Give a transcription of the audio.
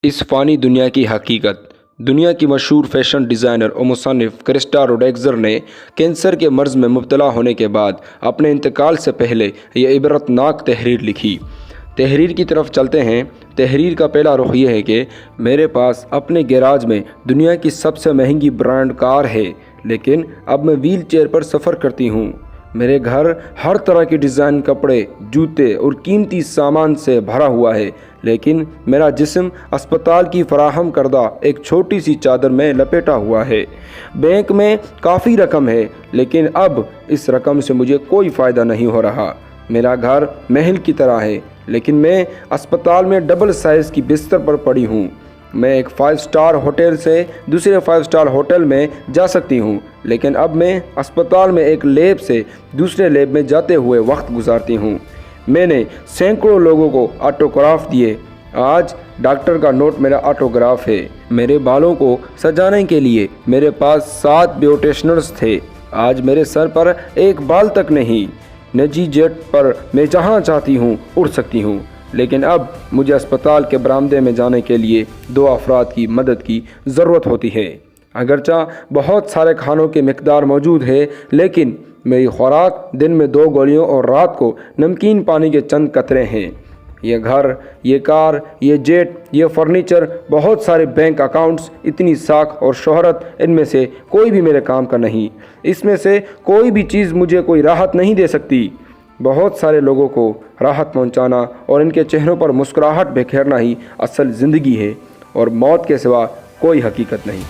اس فانی دنیا کی حقیقت۔ دنیا کی مشہور فیشن ڈیزائنر اور مصنف کرسٹا روڈیگزر نے کینسر کے مرض میں مبتلا ہونے کے بعد اپنے انتقال سے پہلے یہ عبرتناک تحریر لکھی۔ تحریر کی طرف چلتے ہیں۔ تحریر کا پہلا رخ یہ ہے کہ میرے پاس اپنے گیراج میں دنیا کی سب سے مہنگی برانڈ کار ہے، لیکن اب میں ویل چیئر پر سفر کرتی ہوں۔ میرے گھر ہر طرح کی ڈیزائن کپڑے، جوتے اور قیمتی سامان سے بھرا ہوا ہے، لیکن میرا جسم اسپتال کی فراہم کردہ ایک چھوٹی سی چادر میں لپیٹا ہوا ہے۔ بینک میں کافی رقم ہے، لیکن اب اس رقم سے مجھے کوئی فائدہ نہیں ہو رہا۔ میرا گھر محل کی طرح ہے، لیکن میں اسپتال میں ڈبل سائز کی بستر پر پڑی ہوں۔ میں ایک 5 سٹار ہوٹل سے دوسرے 5 سٹار ہوٹل میں جا سکتی ہوں، لیکن اب میں اسپتال میں ایک لیب سے دوسرے لیب میں جاتے ہوئے وقت گزارتی ہوں۔ میں نے سینکڑوں لوگوں کو آٹوگراف دیے۔ آج ڈاکٹر کا نوٹ میرا آٹوگراف ہے۔ میرے بالوں کو سجانے کے لیے میرے پاس 7 بیوٹیشنرز تھے۔ آج میرے سر پر ایک بال تک نہیں۔ نجی جیٹ پر میں جہاں چاہتی ہوں اڑ سکتی ہوں، لیکن اب مجھے اسپتال کے برآمدے میں جانے کے لیے 2 افراد کی مدد کی ضرورت ہوتی ہے۔ اگرچہ بہت سارے کھانوں کی مقدار موجود ہے، لیکن میری خوراک دن میں 2 گولیوں اور رات کو نمکین پانی کے چند قطرے ہیں۔ یہ گھر، یہ کار، یہ جیٹ، یہ فرنیچر، بہت سارے بینک اکاؤنٹس، اتنی ساکھ اور شہرت، ان میں سے کوئی بھی میرے کام کا نہیں۔ اس میں سے کوئی بھی چیز مجھے کوئی راحت نہیں دے سکتی۔ بہت سارے لوگوں کو راحت پہنچانا اور ان کے چہروں پر مسکراہٹ بکھیرنا ہی اصل زندگی ہے، اور موت کے سوا کوئی حقیقت نہیں۔